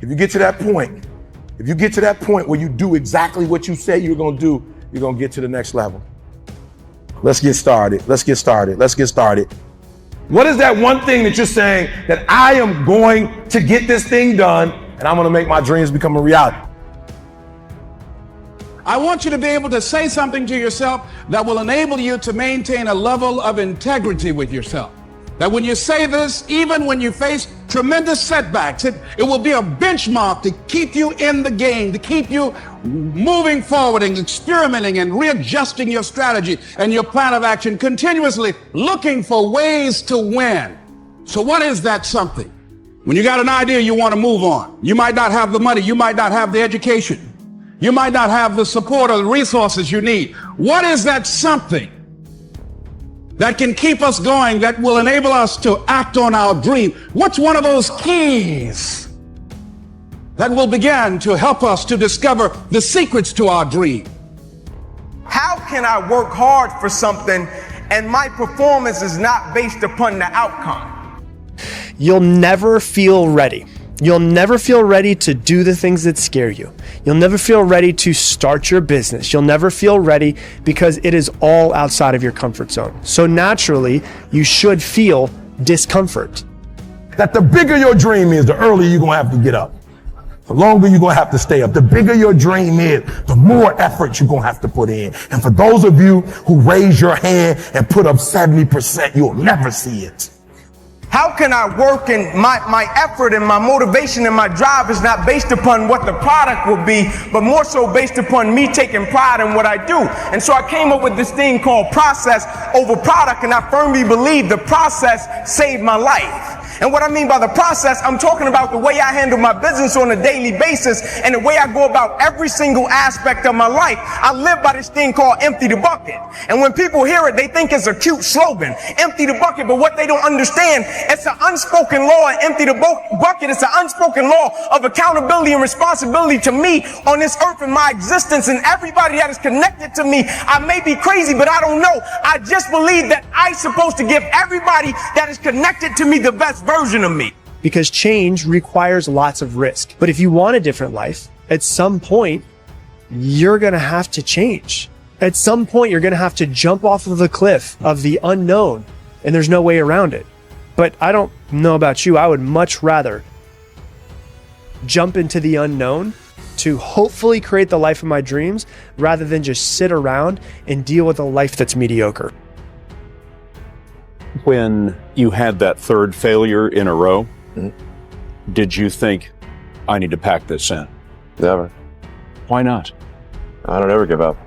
If you get to that point, where you do exactly what you say you're gonna do, you're gonna get to the next level. Let's get started. What is that one thing that you're saying that I am going to get this thing done and I'm gonna make my dreams become a reality? I want you to be able to say something to yourself that will enable you to maintain a level of integrity with yourself. That when you say this, even when you face tremendous setbacks, it will be a benchmark to keep you in the game, to keep you moving forward and experimenting and readjusting your strategy and your plan of action, continuously looking for ways to win. So what is that something? When you got an idea you want to move on, you might not have the money, you might not have the education, you might not have the support or the resources you need. What is that something that can keep us going, that will enable us to act on our dream? What's one of those keys that will begin to help us to discover the secrets to our dream? How can I work hard for something and my performance is not based upon the outcome? You'll never feel ready. You'll never feel ready to do the things that scare you. You'll never feel ready to start your business. You'll never feel ready because it is all outside of your comfort zone. So naturally, you should feel discomfort. That the bigger your dream is, the earlier you're gonna have to get up. The longer you're gonna have to stay up. The bigger your dream is, the more effort you're gonna have to put in. And for those of you who raise your hand and put up 70%, you'll never see it. How can I work and my effort and my motivation and my drive is not based upon what the product will be, but more so based upon me taking pride in what I do. And so I came up with this thing called process over product, and I firmly believe the process saved my life. And what I mean by the process, I'm talking about the way I handle my business on a daily basis and the way I go about every single aspect of my life. I live by this thing called empty the bucket. And when people hear it, they think it's a cute slogan, empty the bucket. But what they don't understand, it's an unspoken law, and empty the bucket. It's an unspoken law of accountability and responsibility to me on this earth and my existence and everybody that is connected to me. I may be crazy, but I don't know. I just believe that I'm supposed to give everybody that is connected to me the best version of me. Because change requires lots of risk. But if you want a different life, at some point, you're going to have to change. At some point, you're going to have to jump off of the cliff of the unknown, and there's no way around it. But I don't know about you. I would much rather jump into the unknown to hopefully create the life of my dreams rather than just sit around and deal with a life that's mediocre. When you had that third failure in a row, did you think, I need to pack this in? Never. Why not? I don't ever give up.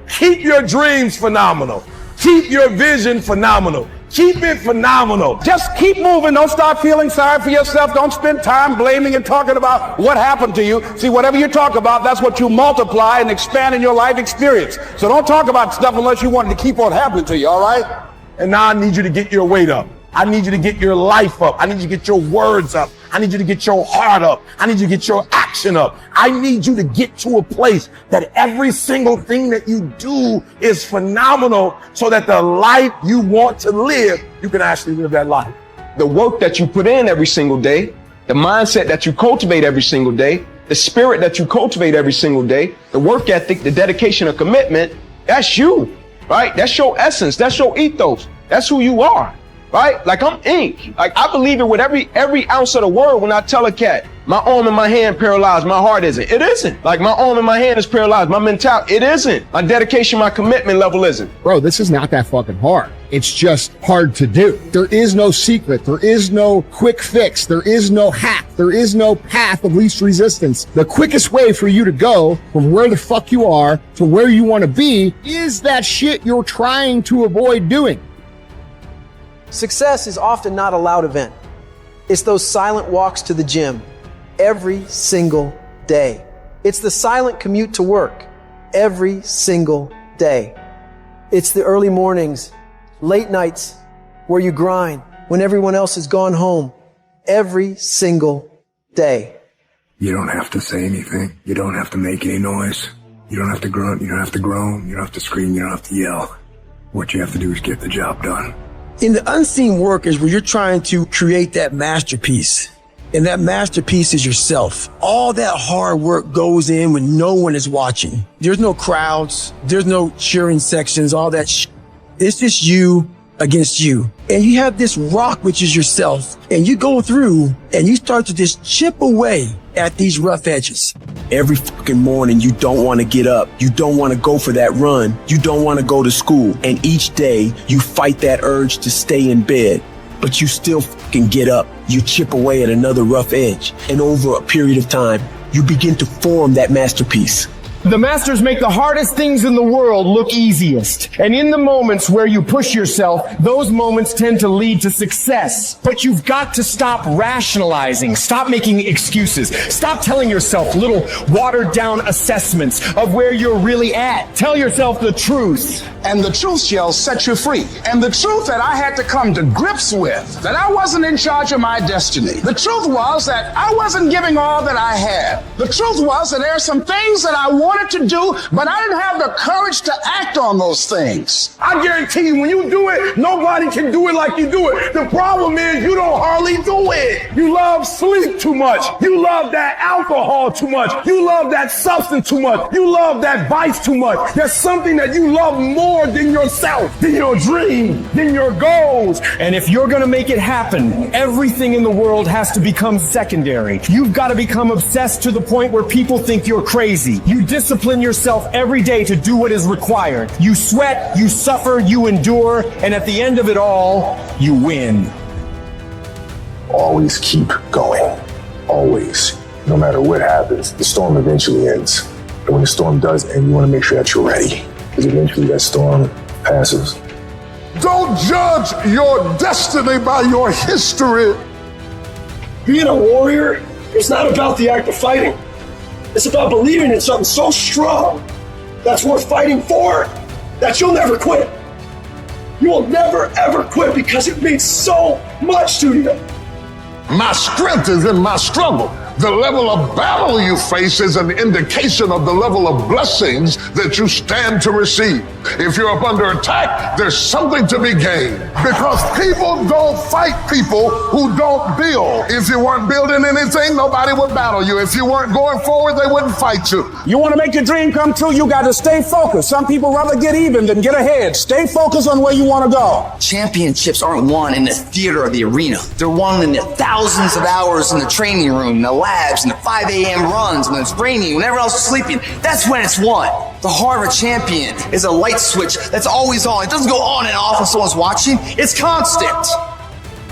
Keep your dreams phenomenal. Keep your vision phenomenal. Keep it phenomenal. Just keep moving. Don't start feeling sorry for yourself. Don't spend time blaming and talking about what happened to you. See, whatever you talk about, that's what you multiply and expand in your life experience. So don't talk about stuff unless you want it to keep on happening to you, all right? And now I need you to get your weight up. I need you to get your life up. I need you to get your words up. I need you to get your heart up. I need you to get your action up. I need you to get to a place that every single thing that you do is phenomenal so that the life you want to live, you can actually live that life. The work that you put in every single day, the mindset that you cultivate every single day, the spirit that you cultivate every single day, the work ethic, the dedication, the commitment, that's you, right? That's your essence. That's your ethos. That's who you are. Right? Like I'm ink. Like I believe it with every ounce of the word when I tell a cat, my arm and my hand paralyzed, my heart isn't. It isn't. Like my arm and my hand is paralyzed, my mentality, it isn't. My dedication, my commitment level isn't. Bro, this is not that fucking hard. It's just hard to do. There is no secret. There is no quick fix. There is no hack. There is no path of least resistance. The quickest way for you to go from where the fuck you are to where you want to be is that shit you're trying to avoid doing. Success is often not a loud event. It's those silent walks to the gym every single day. It's the silent commute to work every single day. It's the early mornings, late nights where you grind when everyone else has gone home every single day. You don't have to say anything. You don't have to make any noise. You don't have to grunt. You don't have to groan. You don't have to scream. You don't have to yell. What you have to do is get the job done. In the unseen work is where you're trying to create that masterpiece. And that masterpiece is yourself. All that hard work goes in when no one is watching. There's no crowds. There's no cheering sections, all that It's just you against you. And you have this rock, which is yourself. And you go through and you start to just chip away at these rough edges. Every fucking morning, you don't want to get up. You don't want to go for that run. You don't want to go to school. And each day, you fight that urge to stay in bed. But you still fucking get up. You chip away at another rough edge. And over a period of time, you begin to form that masterpiece. The masters make the hardest things in the world look easiest. And in the moments where you push yourself, those moments tend to lead to success. But you've got to stop rationalizing. Stop making excuses. Stop telling yourself little watered down assessments of where you're really at. Tell yourself the truth. And the truth shall set you free. And the truth that I had to come to grips with, that I wasn't in charge of my destiny. The truth was that I wasn't giving all that I had. The truth was that there are some things that I wanted to do, but I didn't have the courage to act on those things. I guarantee you, when you do it, nobody can do it like you do it. The problem is you don't hardly do it. You love sleep too much. You love that alcohol too much. You love that substance too much. You love that vice too much. There's something that you love more than yourself, than your dream, than your goals. And if you're gonna make it happen, everything in the world has to become secondary. You've got to become obsessed to the point where people think you're crazy. You discipline yourself every day to do what is required. You sweat, you suffer, you endure, and at the end of it all, you win. Always keep going. Always. No matter what happens, the storm eventually ends. And when the storm does end, you want to make sure that you're ready. Because eventually that storm passes. Don't judge your destiny by your history. Being a warrior is not about the act of fighting. It's about believing in something so strong that's worth fighting for, that you'll never quit. You will never, ever quit because it means so much to you. My strength is in my struggle. The level of battle you face is an indication of the level of blessings that you stand to receive. If you're up under attack, there's something to be gained. Because people don't fight people who don't build. If you weren't building anything, nobody would battle you. If you weren't going forward, they wouldn't fight you. You want to make your dream come true, you got to stay focused. Some people rather get even than get ahead. Stay focused on where you want to go. Championships aren't won in the theater or the arena. They're won in the thousands of hours in the training room, the labs, and the 5 a.m. runs, when it's raining, when everyone else is sleeping. That's when it's won. The heart of a champion is a light switch that's always on. It doesn't go on and off when someone's watching. It's constant.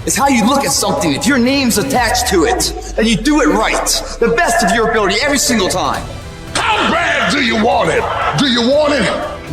It's how you look at something. If your name's attached to it, then you do it right. The best of your ability every single time. How bad do you want it? Do you want it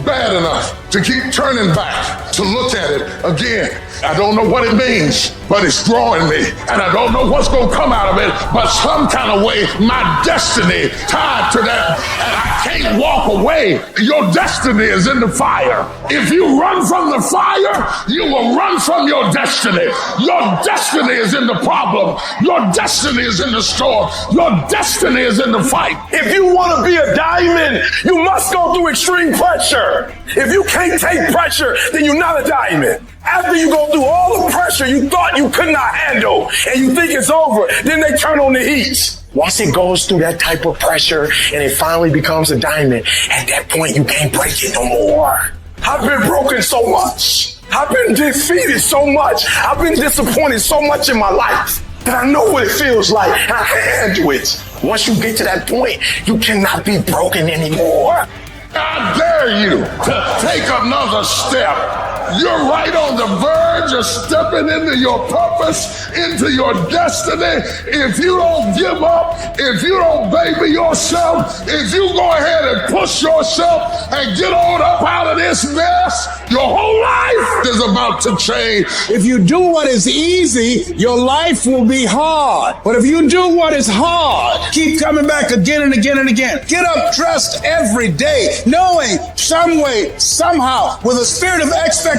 bad enough to keep turning back, to look at it again? I don't know what it means, but it's drawing me. And I don't know what's going to come out of it, but some kind of way, my destiny tied to that, and I can't walk away. Your destiny is in the fire. If you run from the fire, you will run from your destiny. Your destiny is in the problem. Your destiny is in the storm. Your destiny is in the fight. If you want to be a diamond, you must go through extreme pressure. If you can't take pressure, then you're not a diamond. After you go through all the pressure you thought you could not handle and you think it's over, then they turn on the heat. Once it goes through that type of pressure and it finally becomes a diamond, at that point you can't break it no more. I've been broken so much. I've been defeated so much. I've been disappointed so much in my life that I know what it feels like and I can handle it. Once you get to that point, you cannot be broken anymore. I dare you to take another step. You're right on the verge of stepping into your purpose, into your destiny. If you don't give up, if you don't baby yourself, if you go ahead and push yourself and get on up out of this mess, your whole life is about to change. If you do what is easy, your life will be hard. But if you do what is hard, keep coming back again and again and again. Get up dressed every day, knowing some way, somehow, with a spirit of expectation,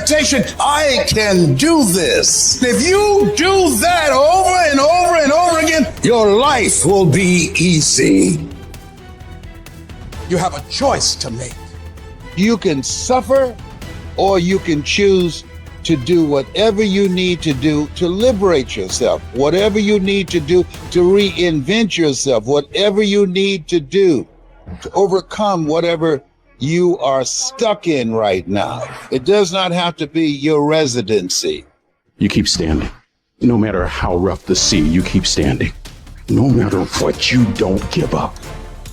I can do this. If you do that over and over and over again, your life will be easy. You have a choice to make. You can suffer or you can choose to do whatever you need to do to liberate yourself, whatever you need to do to reinvent yourself, whatever you need to do to overcome whatever you are stuck in right now. It does not have to be your residency. You keep standing. No matter how rough the sea, you keep standing. No matter what, you don't give up.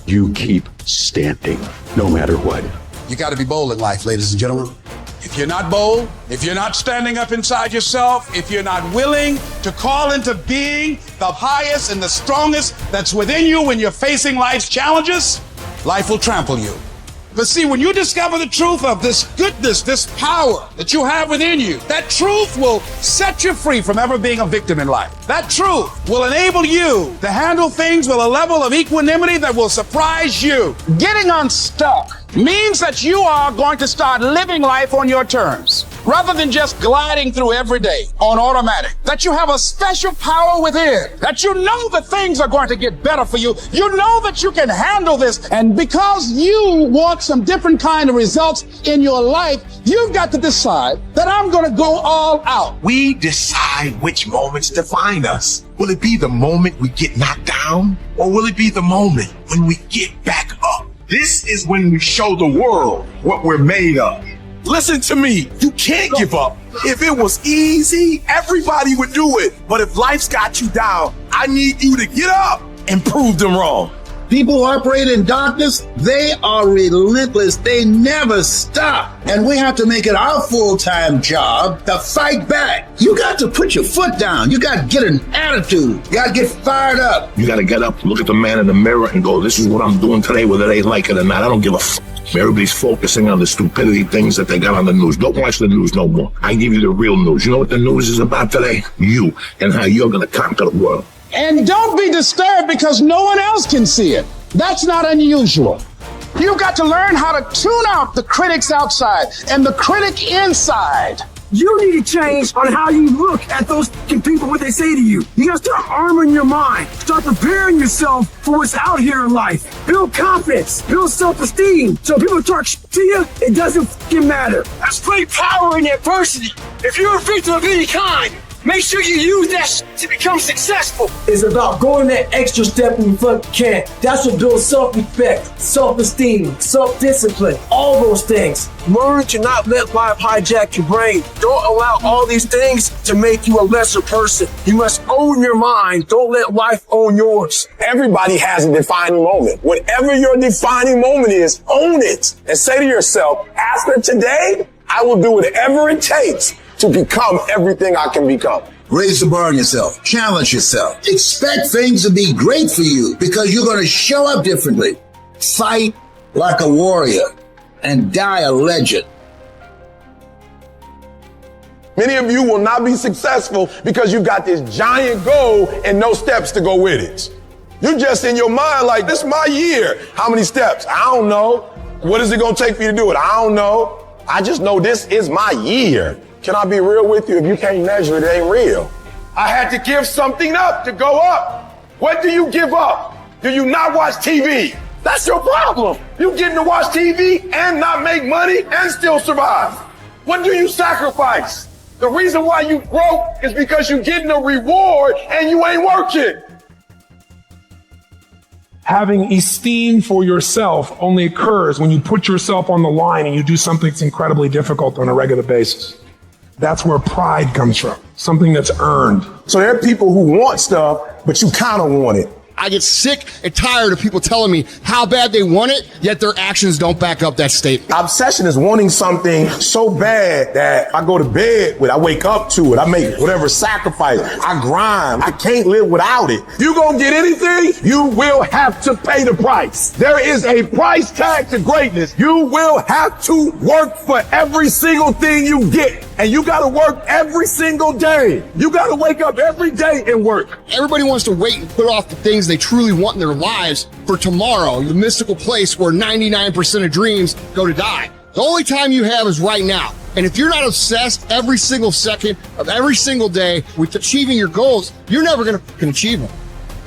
You keep standing, no matter what. You got to be bold in life, ladies and gentlemen. If you're not bold, if you're not standing up inside yourself, if you're not willing to call into being the highest and the strongest that's within you when you're facing life's challenges, life will trample you. But see, when you discover the truth of this goodness, this power that you have within you, that truth will set you free from ever being a victim in life. That truth will enable you to handle things with a level of equanimity that will surprise you. Getting unstuck means that you are going to start living life on your terms, rather than just gliding through every day on automatic. That you have a special power within, that you know that things are going to get better for you. You know that you can handle this. And because you want some different kind of results in your life, you've got to decide that I'm going to go all out. We decide which moments define us. Will it be the moment we get knocked down, or will it be the moment when we get back up? This is when we show the world what we're made of. Listen to me, you can't give up. If it was easy, everybody would do it. But if life's got you down, I need you to get up and prove them wrong. People who operate in darkness, they are relentless. They never stop. And we have to make it our full-time job to fight back. You got to put your foot down. You got to get an attitude. You got to get fired up. You got to get up, look at the man in the mirror and go, this is what I'm doing today, whether they like it or not. I don't give a f. Everybody's focusing on the stupidity things that they got on the news. Don't watch the news no more. I give you the real news. You know what the news is about today? You, and how you're going to conquer the world. And don't be disturbed because no one else can see it. That's not unusual. You've got to learn how to tune out the critics outside and the critic inside. You need to change on how you look at those people, what they say to you. You gotta start arming your mind. Start preparing yourself for what's out here in life. Build confidence, build self-esteem. So people talk to you, it doesn't fucking matter. There's great power in adversity. If you're a victim of any kind, make sure you use that to become successful. It's about going that extra step when you fucking can. That's what builds self-respect, self-esteem, self-discipline, all those things. Learn to not let life hijack your brain. Don't allow all these things to make you a lesser person. You must own your mind. Don't let life own yours. Everybody has a defining moment. Whatever your defining moment is, own it. And say to yourself, after today, I will do whatever it takes to become everything I can become. Raise the bar on yourself. Challenge yourself. Expect things to be great for you because you're going to show up differently. Fight like a warrior and die a legend. Many of you will not be successful because you got this giant goal and no steps to go with it. You're just in your mind like, this is my year. How many steps? I don't know. What is it going to take for you to do it? I don't know. I just know this is my year. Can I be real with you? If you can't measure it, it ain't real. I had to give something up to go up. What do you give up? Do you not watch TV? That's your problem. You getting to watch TV and not make money and still survive. What do you sacrifice? The reason why you broke is because you're getting a reward and you ain't working. Having esteem for yourself only occurs when you put yourself on the line and you do something that's incredibly difficult on a regular basis. That's where pride comes from, something that's earned. So there are people who want stuff, but you kind of want it. I get sick and tired of people telling me how bad they want it, yet their actions don't back up that statement. Obsession is wanting something so bad that I go to bed with, I wake up to it, I make whatever sacrifice, I grind, I can't live without it. You gonna get anything, you will have to pay the price. There is a price tag to greatness. You will have to work for every single thing you get. And you gotta work every single day. You gotta wake up every day and work. Everybody wants to wait and put off the things they truly want in their lives for tomorrow, the mystical place where 99% of dreams go to die. The only time you have is right now. And if you're not obsessed every single second of every single day with achieving your goals, you're never gonna achieve them.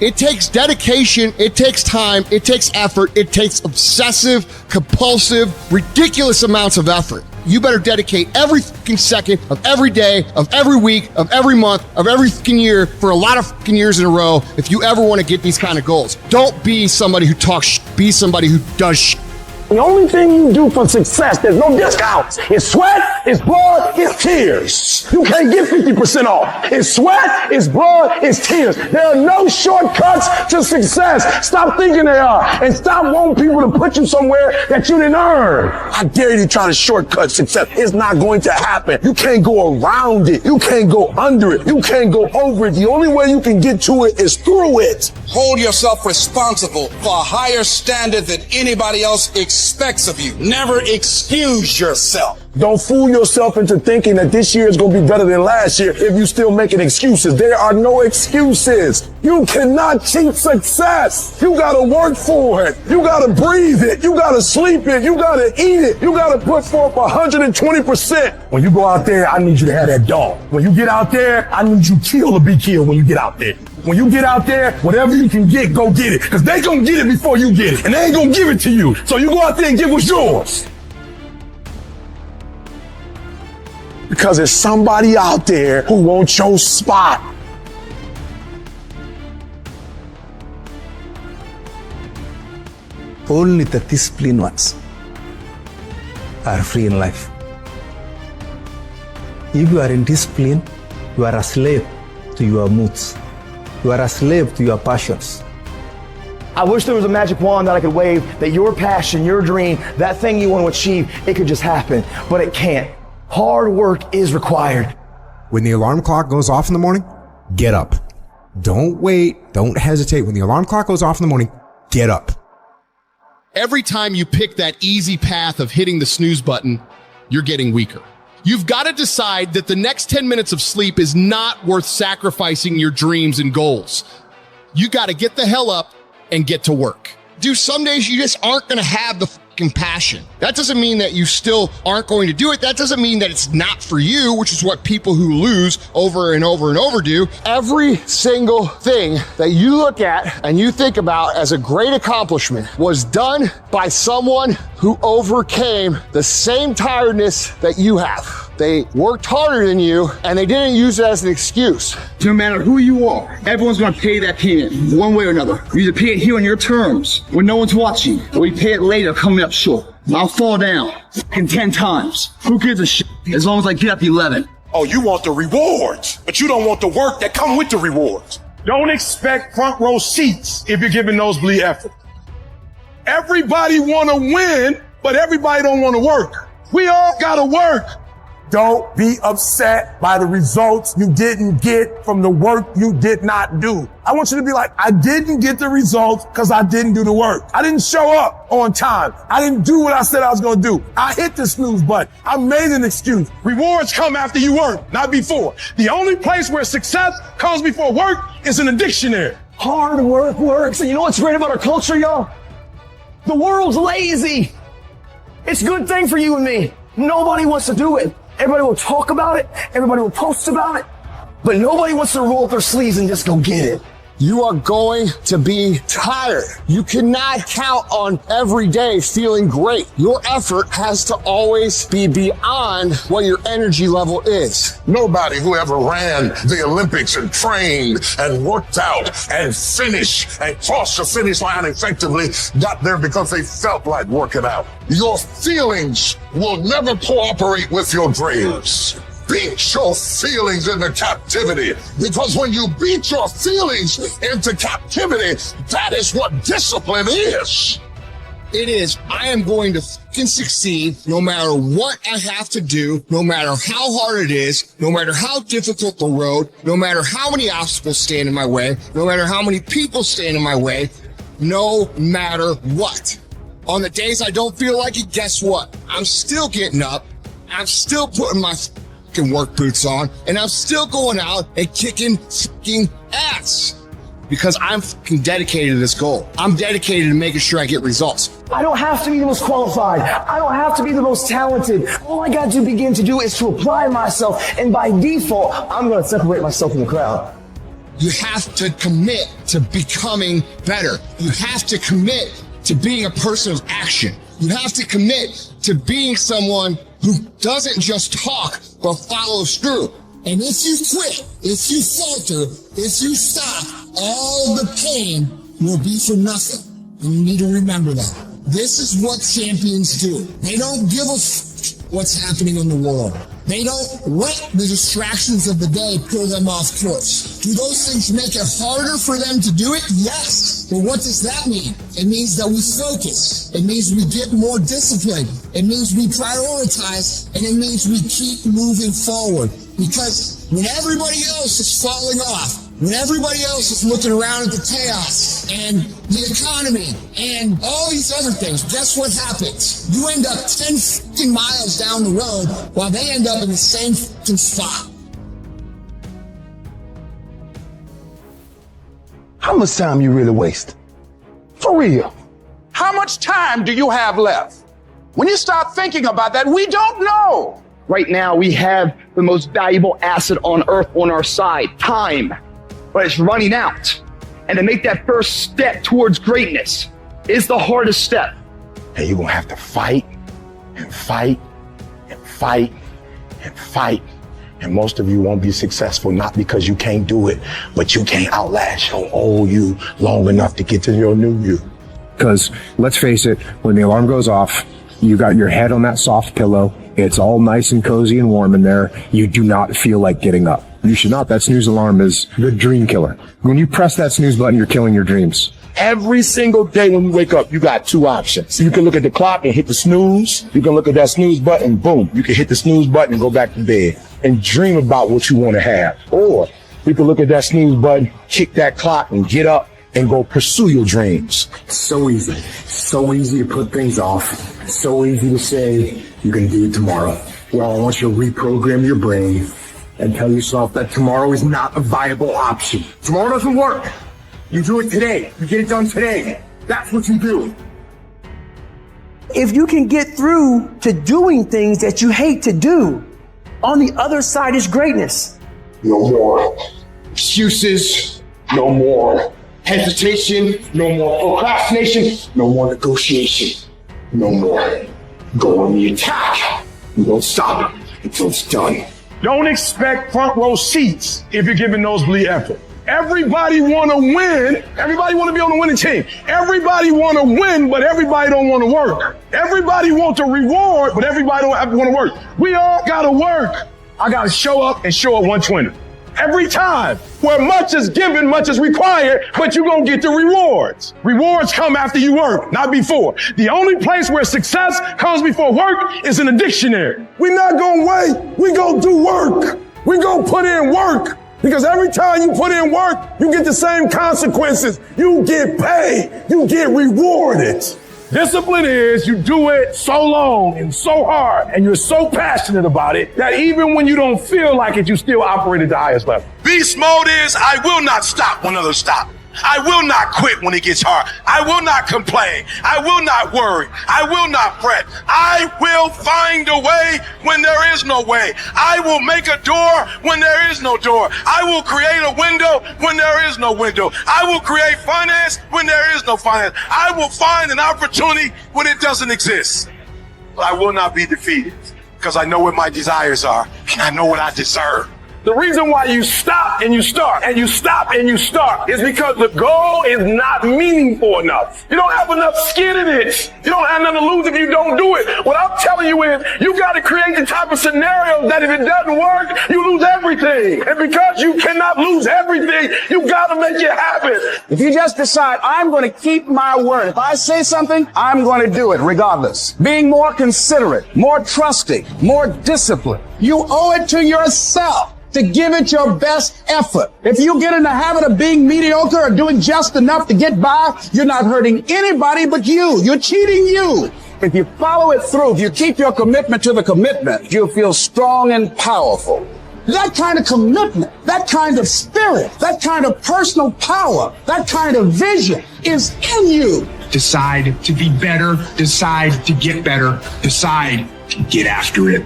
It takes dedication, it takes time, it takes effort, it takes obsessive, compulsive, ridiculous amounts of effort. You better dedicate every fucking second of every day, of every week, of every month, of every fucking year for a lot of fucking years in a row if you ever want to get these kind of goals. Don't be somebody who talks shit. Be somebody who does shit. The only thing you do for success, there's no discounts. It's sweat, it's blood, it's tears. You can't get 50% off. It's sweat, it's blood, it's tears. There are no shortcuts to success. Stop thinking they are. And stop wanting people to put you somewhere that you didn't earn. I dare you to try to shortcut success. It's not going to happen. You can't go around it. You can't go under it. You can't go over it. The only way you can get to it is through it. Hold yourself responsible for a higher standard than anybody else expects of you. Never excuse yourself. Don't fool yourself into thinking that this year is going to be better than last year if you're still making excuses. There are no excuses. You cannot cheat success. You got to work for it. You got to breathe it. You got to sleep it. You got to eat it. You got to put forth 120%. When you go out there, I need you to have that dog. When you get out there, I need you to kill or be killed when you get out there. When you get out there, whatever you can get, go get it. Because they going to get it before you get it. And they ain't going to give it to you. So you go out there and get what's yours. Because there's somebody out there who wants your spot. Only the disciplined ones are free in life. If you are in discipline, you are a slave to your moods. You are a slave to your passions. I wish there was a magic wand that I could wave, that your passion, your dream, that thing you want to achieve, it could just happen, but it can't. Hard work is required. When the alarm clock goes off in the morning, get up. Don't wait. Don't hesitate. When the alarm clock goes off in the morning, get up. Every time you pick that easy path of hitting the snooze button, you're getting weaker. You've got to decide that the next 10 minutes of sleep is not worth sacrificing your dreams and goals. You got to get the hell up and get to work. Dude, some days you just aren't going to have the fucking passion. That doesn't mean that you still aren't going to do it. That doesn't mean that it's not for you, which is what people who lose over and over and over do. Every single thing that you look at and you think about as a great accomplishment was done by someone who overcame the same tiredness that you have. They worked harder than you, and they didn't use it as an excuse. No matter who you are, everyone's gonna pay that payment one way or another. You either pay it here on your terms, when no one's watching, or you pay it later coming up short. I'll fall down 10 times. Who gives a shit? As long as I get up 11. Oh, you want the rewards, but you don't want the work that come with the rewards. Don't expect front row seats if you're giving nosebleed effort. Everybody want to win, but everybody don't want to work. We all got to work. Don't be upset by the results you didn't get from the work you did not do. I want you to be like, I didn't get the results because I didn't do the work. I didn't show up on time. I didn't do what I said I was going to do. I hit the snooze button. I made an excuse. Rewards come after you work, not before. The only place where success comes before work is in a dictionary. Hard work works. And you know what's great about our culture, y'all? The world's lazy. It's a good thing for you and me. Nobody wants to do it. Everybody will talk about it. Everybody will post about it. But nobody wants to roll up their sleeves and just go get it. You are going to be tired. You cannot count on every day feeling great. Your effort has to always be beyond what your energy level is. Nobody who ever ran the Olympics and trained and worked out and finished and crossed the finish line effectively got there because they felt like working out. Your feelings will never cooperate with your dreams. Beat your feelings into captivity, because when you beat your feelings into captivity, that is what discipline is. It is, I am going to fucking succeed no matter what I have to do, no matter how hard it is, no matter how difficult the road, no matter how many obstacles stand in my way, no matter how many people stand in my way, no matter what. On the days I don't feel like it, guess what? I'm still getting up. I'm still putting my fucking work boots on, and I'm still going out and kicking fucking ass. Because I'm fucking dedicated to this goal. I'm dedicated to making sure I get results. I don't have to be the most qualified. I don't have to be the most talented. All I got to begin to do is to apply myself, and by default, I'm going to separate myself from the crowd. You have to commit to becoming better. You have to commit to being a person of action. You have to commit to being someone who doesn't just talk, but follows through. And if you quit, if you falter, if you stop, all the pain will be for nothing. And you need to remember that. This is what champions do. They don't give a what's happening in the world. They don't let the distractions of the day pull them off course. Do those things make it harder for them to do it? Yes. But what does that mean? It means that we focus. It means we get more disciplined. It means we prioritize. And it means we keep moving forward. Because when everybody else is falling off, when everybody else is looking around at the chaos and the economy and all these other things, guess what happens? You end up 10 miles down the road while they end up in the same spot. How much time you really waste? For real. How much time do you have left? When you start thinking about that, we don't know. Right now, we have the most valuable asset on earth on our side, time. But it's running out. And to make that first step towards greatness is the hardest step. And you're gonna have to fight and fight and fight and fight. And most of you won't be successful, not because you can't do it, but you can't outlast your old you long enough to get to your new you. Because let's face it, when the alarm goes off, you got your head on that soft pillow. It's all nice and cozy and warm in there. You do not feel like getting up. You should not. That snooze alarm is the dream killer. When you press that snooze button, you're killing your dreams. Every single day when you wake up, you got two options. You can look at the clock and hit the snooze. You can look at that snooze button, boom. You can hit the snooze button and go back to bed and dream about what you want to have. Or you can look at that snooze button, kick that clock and get up and go pursue your dreams. So easy. So easy to put things off. So easy to say, you're going to do it tomorrow. Well, I want you to reprogram your brain and tell yourself that tomorrow is not a viable option. Tomorrow doesn't work. You do it today. You get it done today. That's what you do. If you can get through to doing things that you hate to do, on the other side is greatness. No more excuses. No more hesitation. No more procrastination. No more negotiation. No more. Go on the attack. You don't stop it until it's done. Don't expect front row seats if you're giving nosebleed effort. Everybody want to win. Everybody want to be on the winning team. Everybody want to win, but everybody don't want to work. Everybody want to reward, but everybody don't want to work. We all got to work. I got to show up and show up 120. Every time. Where much is given, much is required, but you're going to get the rewards. Rewards come after you work, not before. The only place where success comes before work is in a dictionary. We're not going to wait. We're going to do work. We're going to put in work. Because every time you put in work, you get the same consequences. You get paid. You get rewarded. Discipline is you do it so long and so hard and you're so passionate about it that even when you don't feel like it, you still operate at the highest level. Beast mode is I will not stop when others stop. I will not quit when it gets hard. I will not complain. I will not worry. I will not fret. I will find a way when there is no way. I will make a door when there is no door. I will create a window when there is no window. I will create finance when there is no finance. I will find an opportunity when it doesn't exist. But I will not be defeated because I know what my desires are and I know what I deserve. The reason why you stop and you start and you stop and you start is because the goal is not meaningful enough. You don't have enough skin in it. You don't have nothing to lose if you don't do it. What I'm telling you is you got to create the type of scenario that if it doesn't work, you lose everything. And because you cannot lose everything, you got to make it happen. If you just decide, I'm going to keep my word. If I say something, I'm going to do it regardless. Being more considerate, more trusting, more disciplined. You owe it to yourself to give it your best effort. If you get in the habit of being mediocre or doing just enough to get by, you're not hurting anybody but you. You're cheating you. If you follow it through, if you keep your commitment to the commitment, you'll feel strong and powerful. That kind of commitment, that kind of spirit, that kind of personal power, that kind of vision is in you. Decide to be better. Decide to get better. Decide to get after it.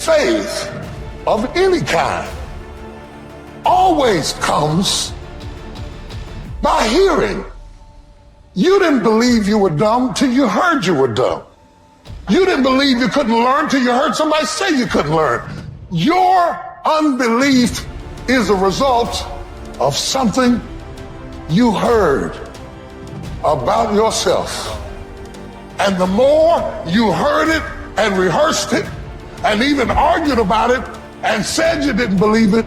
Faith of any kind always comes by hearing You didn't believe you were dumb till you heard you were dumb. You didn't believe you couldn't learn till you heard somebody say you couldn't learn. Your unbelief is a result of something you heard about yourself. And the more you heard it and rehearsed it and even argued about it and said you didn't believe it,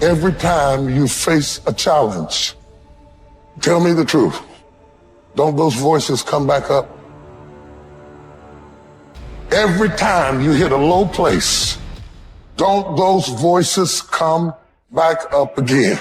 every time you face a challenge, tell me the truth. Don't those voices come back up? Every time you hit a low place, don't those voices come back up again?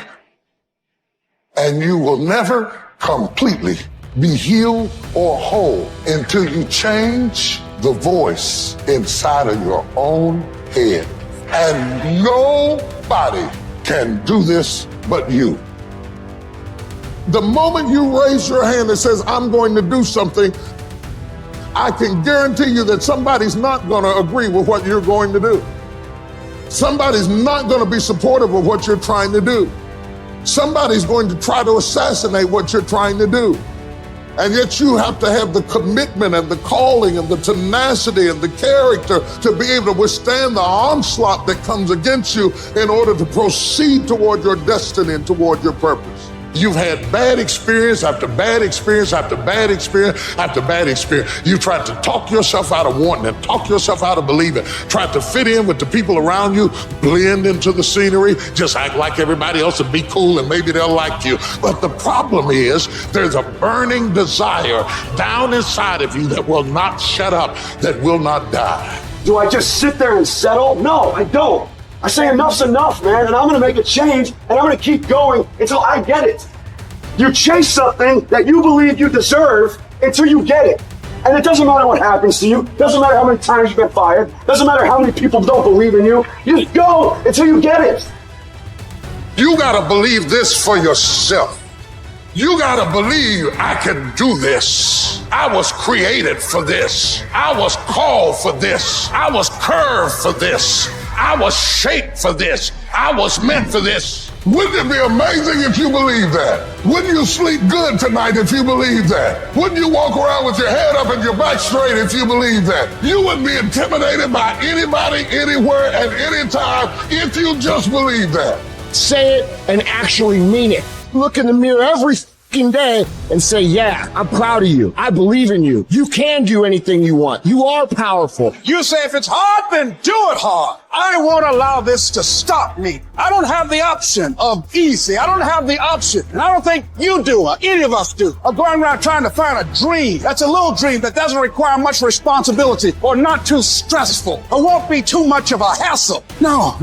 And you will never completely be healed or whole until you change the voice inside of your own head. And nobody can do this but you. The moment you raise your hand and says, I'm going to do something, I can guarantee you that somebody's not going to agree with what you're going to do. Somebody's not going to be supportive of what you're trying to do. Somebody's going to try to assassinate what you're trying to do. And yet you have to have the commitment and the calling and the tenacity and the character to be able to withstand the onslaught that comes against you in order to proceed toward your destiny and toward your purpose. You've had bad experience after bad experience after bad experience after bad experience. You've tried to talk yourself out of wanting it, talk yourself out of believing, tried to fit in with the people around you, blend into the scenery, just act like everybody else and be cool and maybe they'll like you. But the problem is there's a burning desire down inside of you that will not shut up, that will not die. Do I just sit there and settle? No, I don't. I say enough's enough, man, and I'm gonna make a change, and I'm gonna keep going until I get it. You chase something that you believe you deserve until you get it. And it doesn't matter what happens to you, doesn't matter how many times you've been fired, doesn't matter how many people don't believe in you, you just go until you get it. You gotta believe this for yourself. You gotta believe I can do this. I was created for this. I was called for this. I was curved for this. I was shaped for this. I was meant for this. Wouldn't it be amazing if you believe that? Wouldn't you sleep good tonight if you believe that? Wouldn't you walk around with your head up and your back straight if you believe that? You wouldn't be intimidated by anybody, anywhere, at any time if you just believe that. Say it and actually mean it. Look in the mirror every fucking day and say, yeah, I'm proud of you. I believe in you. You can do anything you want. You are powerful. You say if it's hard, then do it hard. I won't allow this to stop me. I don't have the option of easy. I don't have the option. And I don't think you do, or any of us do, of going around trying to find a dream. That's a little dream that doesn't require much responsibility or not too stressful or won't be too much of a hassle. No.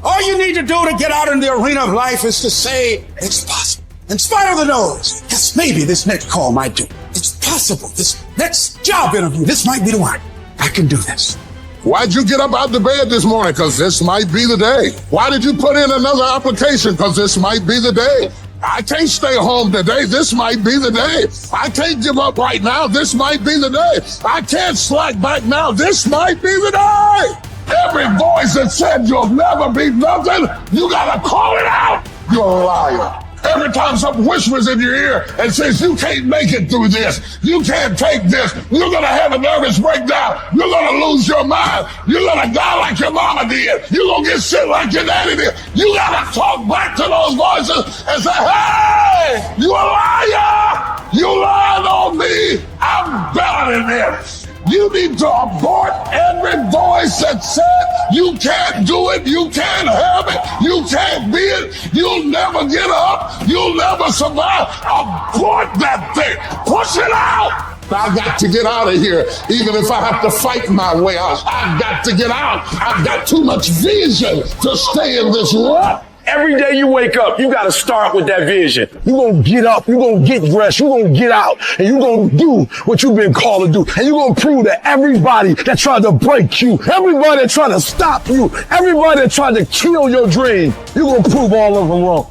All you need to do to get out in the arena of life is to say, it's possible. In spite of the noise, yes, maybe this next call might do. It's possible. This next job interview, this might be the one. I can do this. Why'd you get up out of bed this morning? Because this might be the day. Why did you put in another application? Because this might be the day. I can't stay home today. This might be the day. I can't give up right now. This might be the day. I can't slack back now. This might be the day. Every voice that said you'll never be nothing, you gotta call it out. You're a liar. Every time something whispers in your ear and says, you can't make it through this, you can't take this, you're gonna have a nervous breakdown, you're gonna lose your mind, you're gonna die like your mama did, you're gonna get sick like your daddy did. You gotta talk back to those voices and say, hey, you a liar! You lied on me! I'm better than this! You need to abort every voice that said you can't do it, you can't have it, you can't be it, you'll never get up, you'll never survive. Abort that thing, push it out. I've got to get out of here, even if I have to fight my way out. I've got to get out. I've got too much vision to stay in this rut. Every day you wake up, you got to start with that vision. You're going to get up, you're going to get dressed, you're going to get out, and you're going to do what you've been called to do. And you're going to prove to everybody that tried to break you, everybody that tried to stop you, everybody that tried to kill your dream, you're going to prove all of them wrong.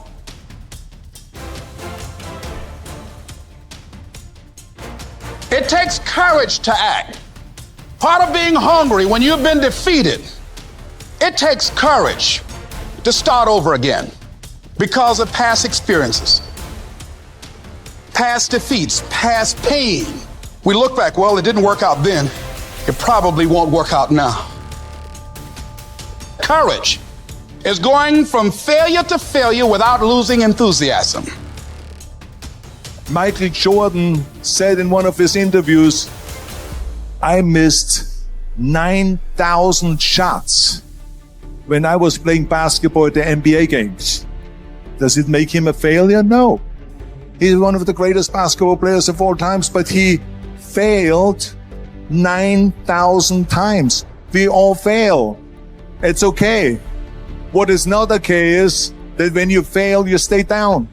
It takes courage to act. Part of being hungry when you've been defeated, it takes courage to start over again because of past experiences. past defeats, past pain. We look back, well, it didn't work out then. It probably won't work out now. Courage is going from failure to failure without losing enthusiasm. Michael Jordan said in one of his interviews, I missed 9,000 shots when I was playing basketball at the NBA games. Does it make him a failure? No. He's one of the greatest basketball players of all times, but he failed 9,000 times. We all fail. It's okay. What is not okay is that when you fail, you stay down.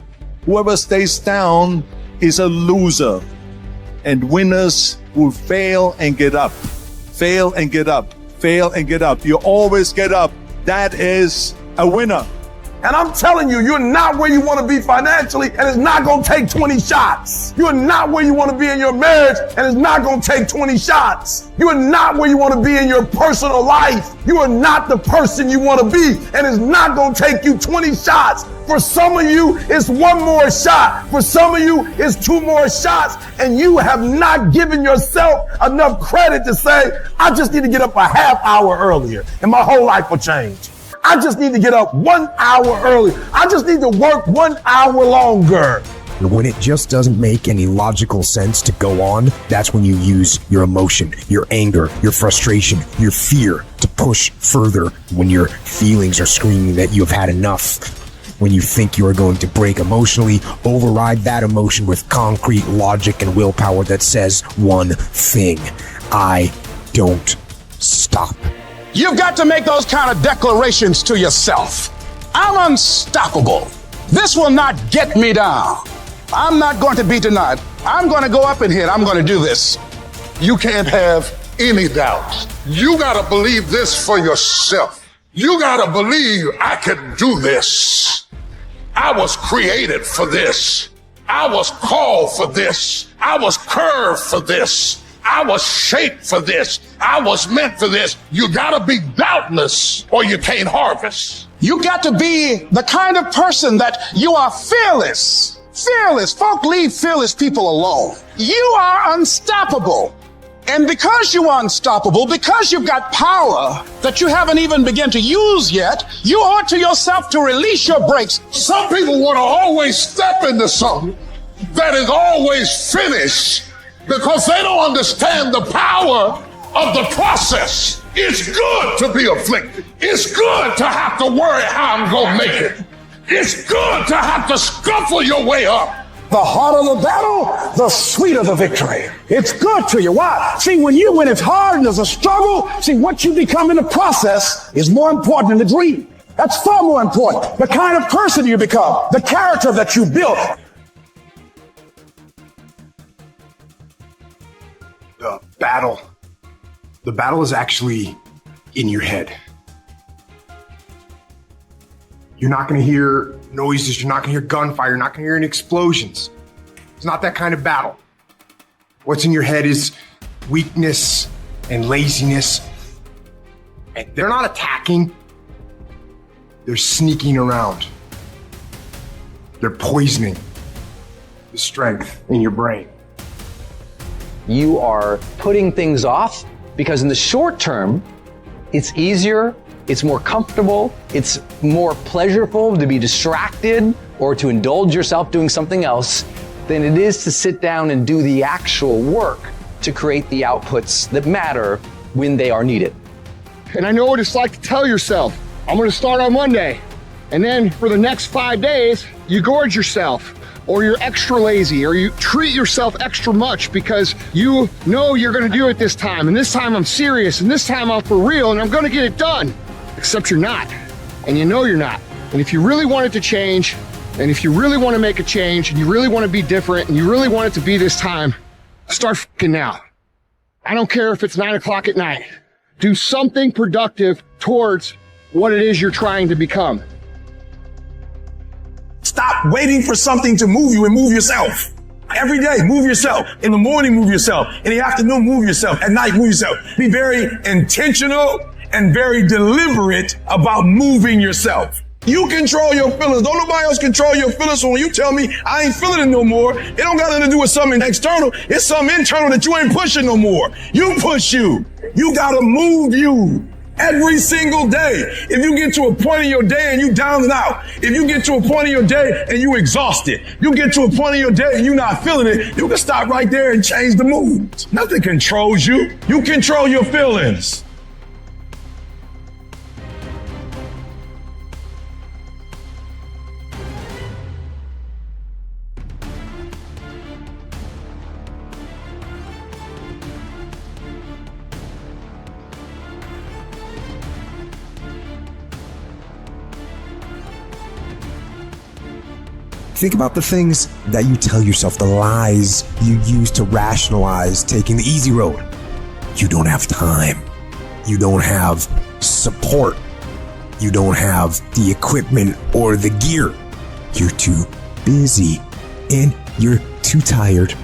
Whoever stays down is a loser. And winners will fail and get up. Fail and get up. Fail and get up. You always get up. That is a winner. And I'm telling you, you're not where you want to be financially, and it's not going to take 20 shots. You're not where you want to be in your marriage, and it's not going to take 20 shots. You are not where you want to be in your personal life. You are not the person you want to be, and it's not going to take you 20 shots. For some of you, it's one more shot. For some of you, it's two more shots, and you have not given yourself enough credit to say, I just need to get up a half hour earlier, and my whole life will change. I just need to get up 1 hour early. I just need to work 1 hour longer. And when it just doesn't make any logical sense to go on, that's when you use your emotion, your anger, your frustration, your fear to push further. When your feelings are screaming that you've had enough. When you think you are going to break emotionally, override that emotion with concrete logic and willpower that says one thing: I don't stop. You've got to make those kind of declarations to yourself. I'm unstoppable. This will not get me down. I'm not going to be denied. I'm going to go up in here and I'm going to do this. You can't have any doubt. You gotta believe this for yourself. You gotta believe I can do this. I was created for this. I was called for this. I was curved for this. I was shaped for this. I was meant for this. You gotta be doubtless or you can't harvest. You got to be the kind of person that you are fearless. Fearless. Folk leave fearless people alone. You are unstoppable. And because you are unstoppable, because you've got power that you haven't even begun to use yet, you owe it to yourself to release your brakes. Some people want to always step into something that is always finished because they don't understand the power of the process. It's good to be afflicted. It's good to have to worry how I'm going to make it. It's good to have to scuffle your way up. The harder the battle, the sweeter the victory. It's good to you. Why? See, when it's hard and there's a struggle, see, what you become in the process is more important than the dream. That's far more important. The kind of person you become, the character that you built. The battle is actually in your head. You're not going to hear noises. You're not going to hear gunfire. You're not going to hear any explosions. It's not that kind of battle. What's in your head is weakness and laziness. And they're not attacking. They're sneaking around. They're poisoning the strength in your brain. You are putting things off because in the short term, it's easier, it's more comfortable, it's more pleasurable to be distracted or to indulge yourself doing something else than it is to sit down and do the actual work to create the outputs that matter when they are needed. And I know what it's like to tell yourself, I'm gonna start on Monday. And then for the next 5 days, you gorge yourself, or you're extra lazy, or you treat yourself extra much because you know you're gonna do it this time, and this time I'm serious, and this time I'm for real, and I'm gonna get it done. Except you're not, and you know you're not. And if you really want it to change, and if you really want to make a change, and you really want to be different, and you really want it to be this time, start fucking now. I don't care if it's 9 o'clock at night. Do something productive towards what it is you're trying to become. Stop waiting for something to move you and move yourself. Every day, move yourself. In the morning, move yourself. In the afternoon, move yourself. At night, move yourself. Be very intentional and very deliberate about moving yourself. You control your feelings. Don't nobody else control your feelings. So when you tell me I ain't feeling it no more, it don't got nothing to do with something external. It's something internal that you ain't pushing no more. You push you. You gotta move you every single day. If you get to a point in your day and you down and out, if you get to a point in your day and you exhausted, you get to a point in your day and you not feeling it, you can stop right there and change the mood. Nothing controls you. You control your feelings. Think about the things that you tell yourself, the lies you use to rationalize taking the easy road. You don't have time. You don't have support. You don't have the equipment or the gear. You're too busy, and you're too tired,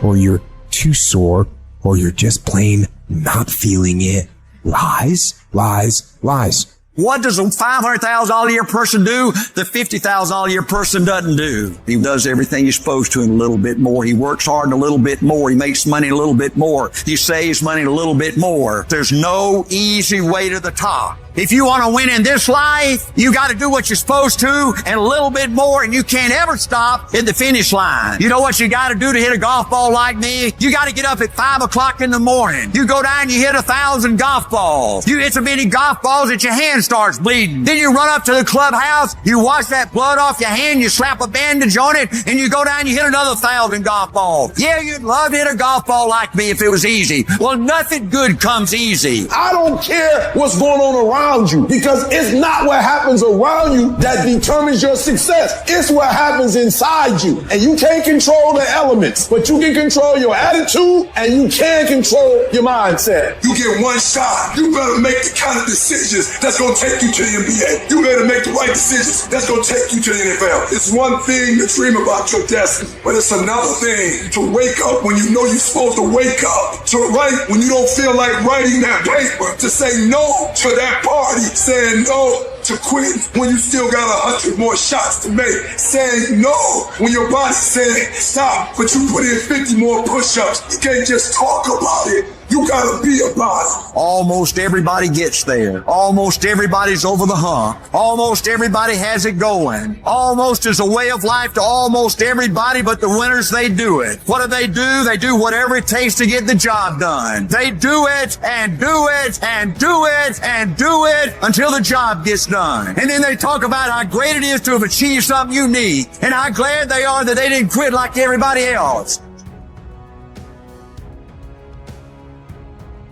or you're too sore, or you're just plain not feeling it. Lies, lies, lies. What does a $500,000 a year person do that $50,000 a year person doesn't do? He does everything he's supposed to and a little bit more. He works hard and a little bit more. He makes money a little bit more. He saves money a little bit more. There's no easy way to the top. If you want to win in this life, you got to do what you're supposed to and a little bit more, and you can't ever stop at the finish line. You know what you got to do to hit a golf ball like me? You got to get up at 5 o'clock in the morning. You go down and you hit 1,000 golf balls. You hit so many golf balls that your hand starts bleeding. Then you run up to the clubhouse, you wash that blood off your hand, you slap a bandage on it, and you go down and you hit another 1,000 golf balls. Yeah, you'd love to hit a golf ball like me if it was easy. Well, nothing good comes easy. I don't care what's going on around you, because it's not what happens around you that determines your success. It's what happens inside you. And you can't control the elements, but you can control your attitude and you can control your mindset. You get one shot. You better make the kind of decisions that's going to take you to the NBA. You better make the right decisions that's going to take you to the NFL. It's one thing to dream about your destiny, but it's another thing to wake up when you know you're supposed to wake up, to write when you don't feel like writing that paper, to say no to that party, saying no to quit when you still got 100 more shots to make, saying no when your body's saying stop, but you put in 50 more push-ups. You can't just talk about it. You gotta be about it. Almost everybody gets there. Almost everybody's over the hump. Almost everybody has it going. Almost is a way of life to almost everybody, but the winners, they do it. What do? They do whatever it takes to get the job done. They do it and do it and do it and do it until the job gets done. And then they talk about how great it is to have achieved something unique and how glad they are that they didn't quit like everybody else.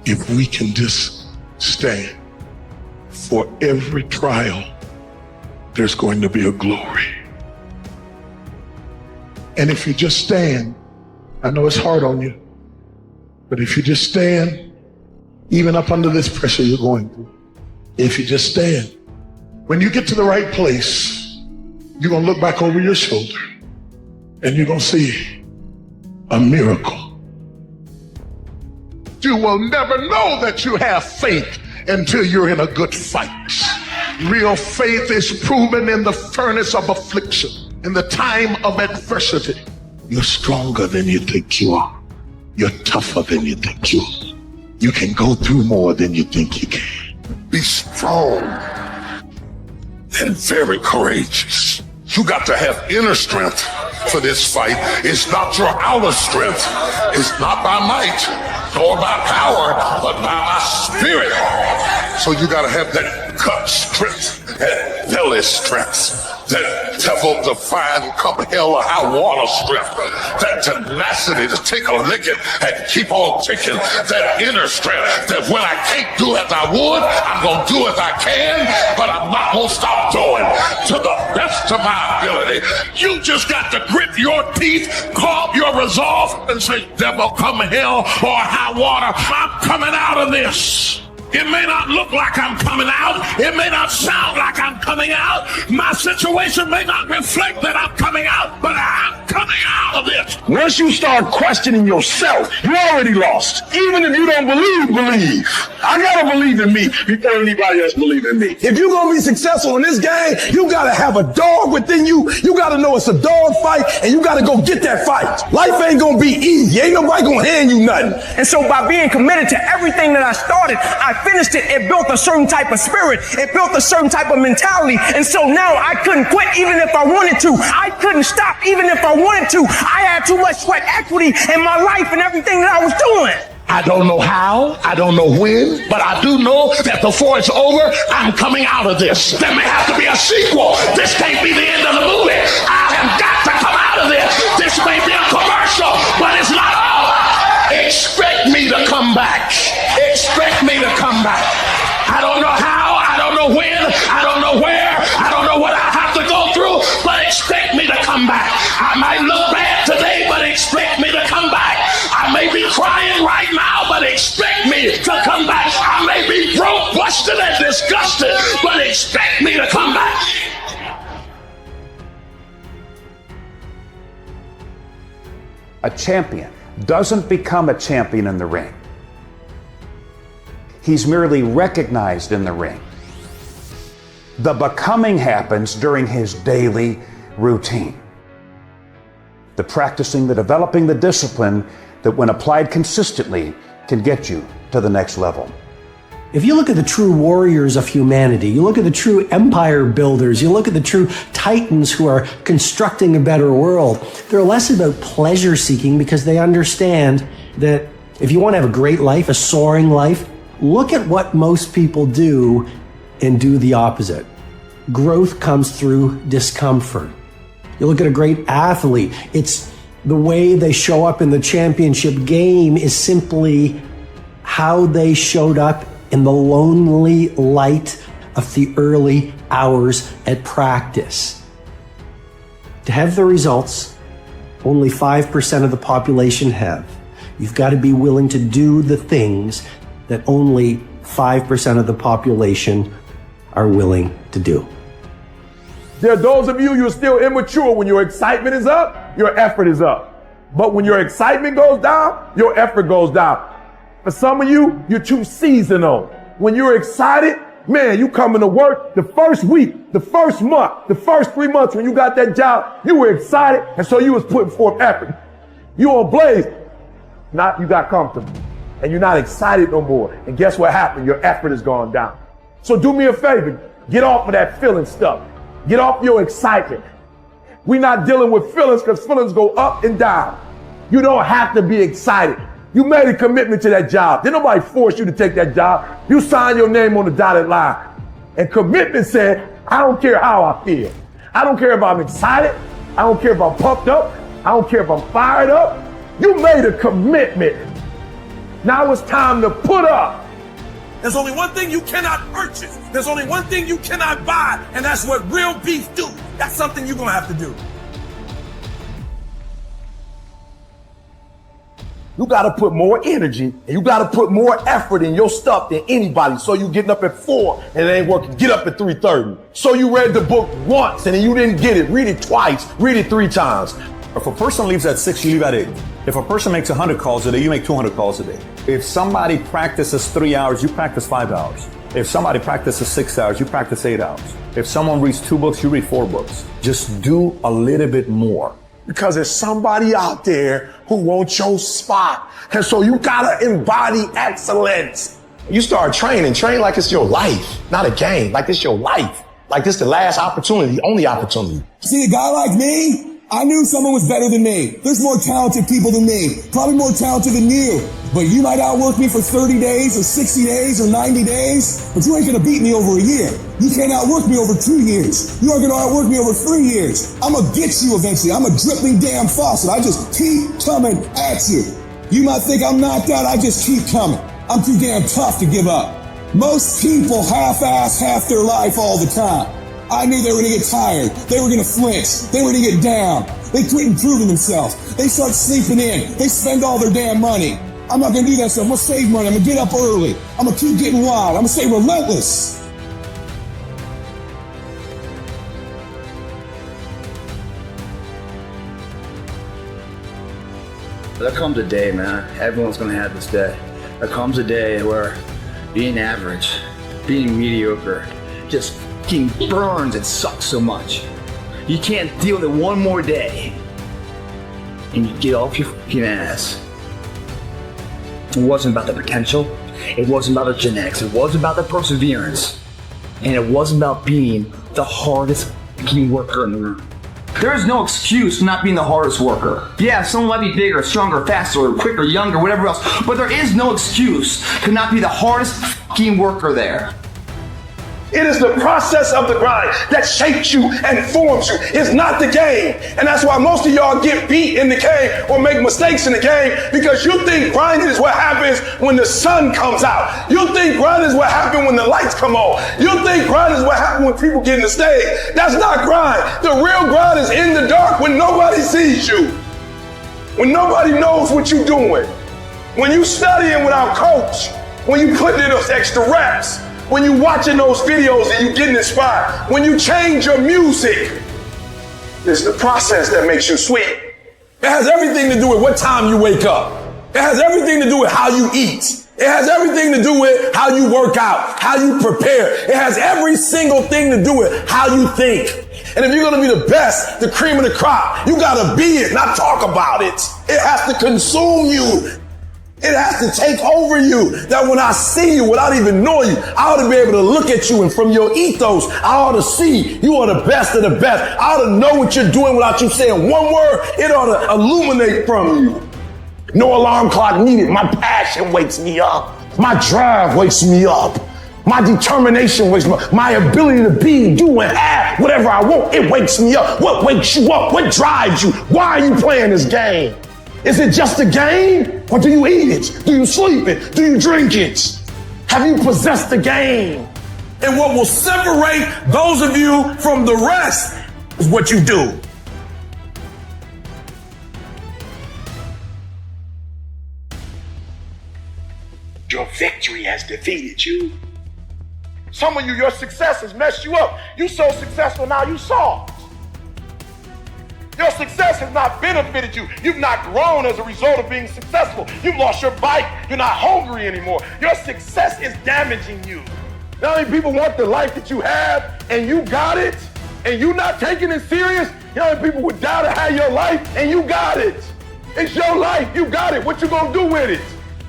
If we can just stand for every trial, there's going to be a glory. And if you just stand, I know it's hard on you, but if you just stand, even up under this pressure you're going through, if you just stand, when you get to the right place, you're going to look back over your shoulder and you're going to see a miracle. You will never know that you have faith until you're in a good fight. Real faith is proven in the furnace of affliction, in the time of adversity. You're stronger than you think you are. You're tougher than you think you are. You can go through more than you think you can. Be strong and very courageous. You got to have inner strength for this fight. It's not your outer strength. It's not by might nor by power, but by my spirit. So you got to have that gut strength, that belly strength, that devil-defying come hell or high water strength, that tenacity to take a licking and keep on ticking, that inner strength that when I can't do as I would, I'm going to do as I can, but I'm not going to stop doing to the best of my ability. You just got to grit your teeth, calm your resolve, and say, devil, come hell or high water, I'm coming out of this. It may not look like I'm coming out. It may not sound like I'm coming out. My situation may not reflect that I'm coming out, but I'm coming out of this. Once you start questioning yourself, you already lost. Even if you don't believe. I gotta believe in me before anybody else believe in me. If you're gonna be successful in this game, you gotta have a dog within you. You gotta know it's a dog fight, and you gotta go get that fight. Life ain't gonna be easy. Ain't nobody gonna hand you nothing. And so by being committed to everything that I started, I finished it. It built a certain type of spirit. It built a certain type of mentality. And so now I couldn't quit even if I wanted to. I couldn't stop even if I wanted to. I had too much sweat equity in my life and everything that I was doing. I don't know how, I don't know when, but I do know that before it's over, I'm coming out of this. There may have to be a sequel. This can't be the end of the movie. I have got to come out of this. This may be a commercial, but it's not over. Expect me to come back. Expect me to come back. I don't know how, I don't know when, I don't know where, I don't know what I have to go through, but expect me to come back. I might look bad today, but expect me to come back. I may be crying right now, but expect me to come back. I may be broke, busted, and disgusted, but expect me to come back. A champion doesn't become a champion in the ring. He's merely recognized in the ring. The becoming happens during his daily routine. The practicing, the developing, the discipline that when applied consistently can get you to the next level. If you look at the true warriors of humanity, you look at the true empire builders, you look at the true titans who are constructing a better world, they're less about pleasure seeking because they understand that if you want to have a great life, a soaring life, look at what most people do and do the opposite. Growth comes through discomfort. You look at a great athlete, it's the way they show up in the championship game is simply how they showed up in the lonely light of the early hours at practice. To have the results only 5% of the population have, you've got to be willing to do the things that only 5% of the population are willing to do. There are those of you who are still immature. When your excitement is up, your effort is up. But when your excitement goes down, your effort goes down. For some of you, you're too seasonal. When you're excited, man, you coming to work the first week, the first month, the first 3 months when you got that job, you were excited, and so you was putting forth effort. You on blaze. Not you got comfortable. And you're not excited no more. And guess what happened? Your effort has gone down. So do me a favor. Get off of that feeling stuff. Get off your excitement. We're not dealing with feelings because feelings go up and down. You don't have to be excited. You made a commitment to that job. Did nobody force you to take that job? You signed your name on the dotted line. And commitment said, I don't care how I feel. I don't care if I'm excited. I don't care if I'm pumped up. I don't care if I'm fired up. You made a commitment. Now it's time to put up. There's only one thing you cannot purchase. There's only one thing you cannot buy, and that's what real beef do. That's something you're gonna have to do. You got to put more energy and you got to put more effort in your stuff than anybody. So you getting up at 4 and it ain't working. Get up at 3:30. So you read the book once and then you didn't get it. Read it twice. Read it 3 times. If a person leaves at 6, you leave at 8. If a person makes 100 calls a day, you make 200 calls a day. If somebody practices 3 hours, you practice 5 hours. If somebody practices 6 hours, you practice 8 hours. If someone reads 2 books, you read 4 books. Just do a little bit more. Because there's somebody out there who wants your spot. And so you gotta embody excellence. You start training, train like it's your life, not a game, like it's your life. Like this the last opportunity, the only opportunity. See, a guy like me, I knew someone was better than me. There's more talented people than me, probably more talented than you. But you might outwork me for 30 days or 60 days or 90 days, but you ain't gonna beat me over a year. You can't outwork me over 2 years. You aren't gonna outwork me over 3 years. I'm gonna get you eventually. I'm a dripping damn faucet. I just keep coming at you. You might think I'm knocked out, I just keep coming. I'm too damn tough to give up. Most people half-ass half their life all the time. I knew they were going to get tired. They were going to flinch. They were going to get down. They quit improving themselves. They start sleeping in. They spend all their damn money. I'm not going to do that stuff. I'm going to save money. I'm going to get up early. I'm going to keep getting wild. I'm going to stay relentless. There comes a day, man. Everyone's going to have this day. There comes a day where being average, being mediocre, just fucking burns and sucks so much. You can't deal with it one more day, and you get off your fucking ass. It wasn't about the potential. It wasn't about the genetics. It wasn't about the perseverance. And it wasn't about being the hardest fucking worker in the room. There is no excuse for not being the hardest worker. Yeah, someone might be bigger, stronger, faster, quicker, younger, whatever else, but there is no excuse to not be the hardest fucking worker there. It is the process of the grind that shapes you and forms you. It's not the game. And that's why most of y'all get beat in the game or make mistakes in the game, because you think grinding is what happens when the sun comes out. You think grinding is what happens when the lights come on. You think grinding is what happens when people get in the stage. That's not grind. The real grind is in the dark when nobody sees you. When nobody knows what you're doing. When you studying without coach. When you putting in those extra reps. When you watching those videos and you getting inspired, when you change your music, it's the process that makes you sweet. It has everything to do with what time you wake up. It has everything to do with how you eat. It has everything to do with how you work out, how you prepare. It has every single thing to do with how you think. And if you're going to be the best, the cream of the crop, you got to be it, not talk about it. It has to consume you. It has to take over you, that when I see you without even knowing you, I ought to be able to look at you, and from your ethos, I ought to see you are the best of the best. I ought to know what you're doing without you saying one word. It ought to illuminate from you. No alarm clock needed. My passion wakes me up. My drive wakes me up. My determination wakes me up. My ability to be, do, and have whatever I want, it wakes me up. What wakes you up? What drives you? Why are you playing this game? Is it just a game, or do you eat it? Do you sleep it? Do you drink it? Have you possessed the game? And what will separate those of you from the rest is what you do. Your victory has defeated you. Some of you, your success has messed you up. You so successful now, you soft. Your success has not benefited you. You've not grown as a result of being successful. You've lost your bite. You're not hungry anymore. Your success is damaging you. Not many people want the life that you have, and you got it, and you not taking it serious. You know, people would die to have your life, and you got it. It's your life. You got it. What you gonna do with it?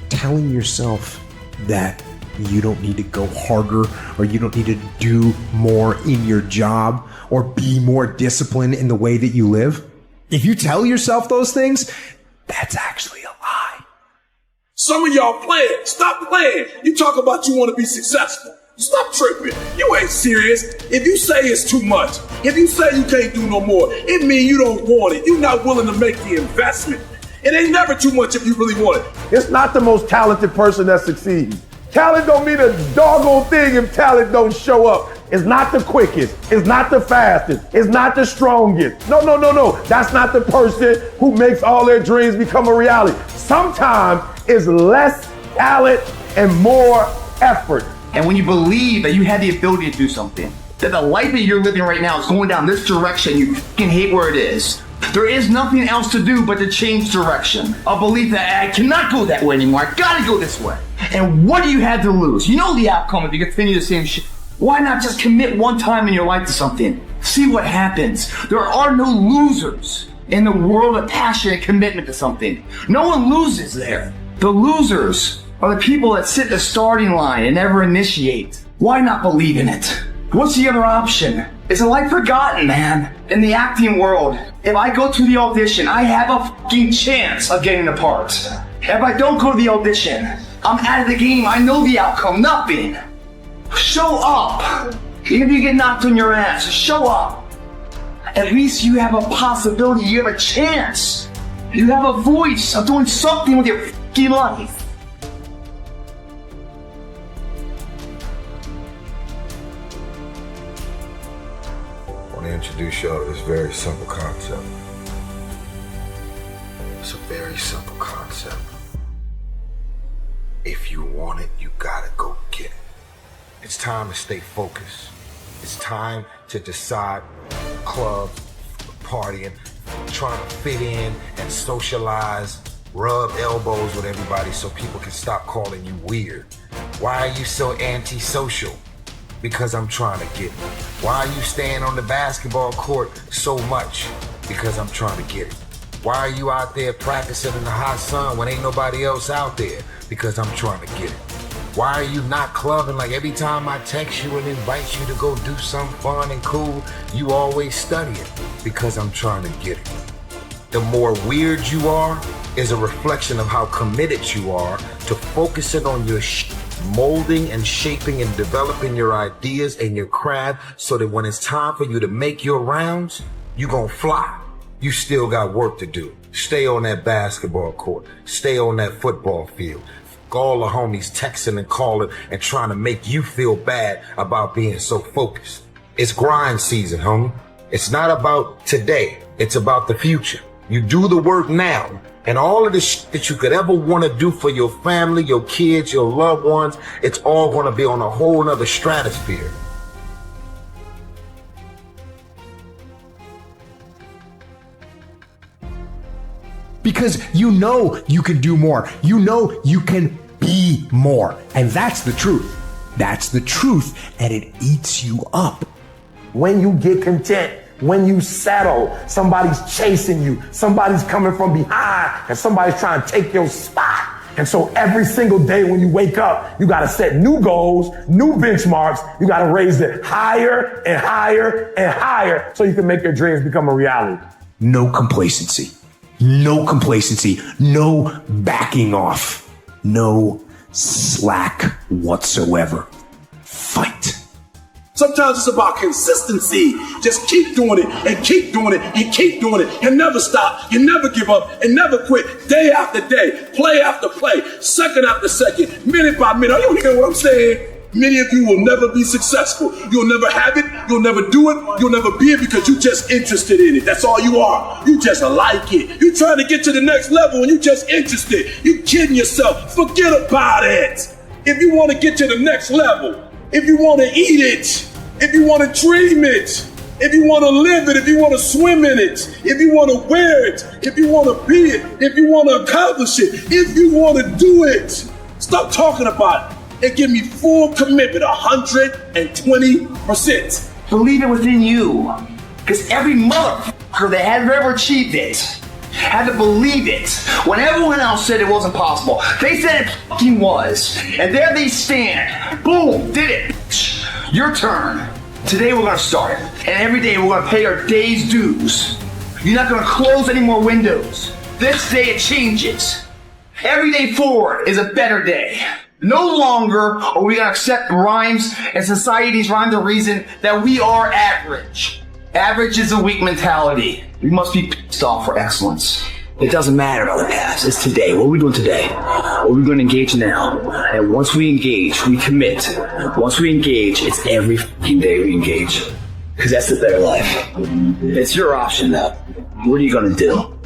Telling yourself that you don't need to go harder, or you don't need to do more in your job, or be more disciplined in the way that you live. If you tell yourself those things, that's actually a lie. Some of y'all playing. Stop playing. You talk about you want to be successful. Stop tripping. You ain't serious. If you say it's too much, if you say you can't do no more, it means you don't want it. You're not willing to make the investment. It ain't never too much if you really want it. It's not the most talented person that succeeds. Talent don't mean a doggone thing if talent don't show up. It's not the quickest. It's not the fastest. It's not the strongest. No. That's not the person who makes all their dreams become a reality. Sometimes it's less talent and more effort. And when you believe that you have the ability to do something, that the life that you're living right now is going down this direction, you fucking hate where it is. There is nothing else to do but to change direction. A belief that I cannot go that way anymore. I gotta go this way. And what do you have to lose? You know the outcome if you continue the same shit. Why not just commit one time in your life to something? See what happens. There are no losers in the world of passion and commitment to something. No one loses there. The losers are the people that sit the starting line and never initiate. Why not believe in it? What's the other option? It's a life forgotten, man. In the acting world, if I go to the audition, I have a fucking chance of getting the part. If I don't go to the audition, I'm out of the game. I know the outcome. Nothing. Show up. Even if you get knocked on your ass, show up. At least you have a possibility. You have a chance. You have a voice of doing something with your fucking life. I want to introduce y'all to this very simple concept. It's a very simple concept. If you want it, you gotta go get it. It's time to stay focused. It's time to decide clubs, partying, trying to fit in and socialize, rub elbows with everybody so people can stop calling you weird. Why are you so antisocial? Because I'm trying to get it. Why are you staying on the basketball court so much? Because I'm trying to get it. Why are you out there practicing in the hot sun when ain't nobody else out there? Because I'm trying to get it. Why are you not clubbing? Like every time I text you and invite you to go do something fun and cool, you always studying? Because I'm trying to get it. The more weird you are is a reflection of how committed you are to focusing on your molding and shaping and developing your ideas and your craft so that when it's time for you to make your rounds, you gonna fly. You still got work to do. Stay on that basketball court. Stay on that football field. All the homies texting and calling and trying to make you feel bad about being so focused. It's grind season, homie. It's not about today. It's about the future. You do the work now, and all of the shit that you could ever want to do for your family, your kids, your loved ones, it's all going to be on a whole nother stratosphere. Because you know you can do more. You know you can be more. And that's the truth. That's the truth, and it eats you up. When you get content, when you settle, somebody's chasing you, somebody's coming from behind, and somebody's trying to take your spot. And so every single day when you wake up, you got to set new goals, new benchmarks. You got to raise it higher and higher and higher so you can make your dreams become a reality. No complacency. No complacency. No backing off. No slack whatsoever. Fight. Sometimes it's about consistency. Just keep doing it and keep doing it and keep doing it and never stop. You never give up and never quit. Day after day, play after play, second after second, minute by minute. Are you hearing what I'm saying? Many of you will never be successful. You'll never have it. You'll never do it. You'll never be it because you're just interested in it. That's all you are. You just like it. You trying to get to the next level and you just interested. You kidding yourself. Forget about it. If you want to get to the next level, if you want to eat it, if you want to dream it, if you want to live it, if you want to swim in it, if you want to wear it, if you want to be it, if you want to accomplish it, if you want to do it, stop talking about it and give me full commitment, 120%. Believe it within you. Because every motherfucker that has ever achieved it had to believe it when everyone else said it wasn't possible. They said it fucking was. And there they stand. Boom, did it. Your turn. Today we're gonna start. And every day we're gonna pay our day's dues. You're not gonna close any more windows. This day it changes. Every day forward is a better day. No longer are we gonna accept rhymes and society's rhyme to reason that we are average. Average is a weak mentality. We must be pissed off for excellence. It doesn't matter about the past. It's today. What are we doing today? What are we going to engage now? And once we engage, we commit. Once we engage, it's every fucking day we engage. Because that's the better life. It's your option though. What are you going to do?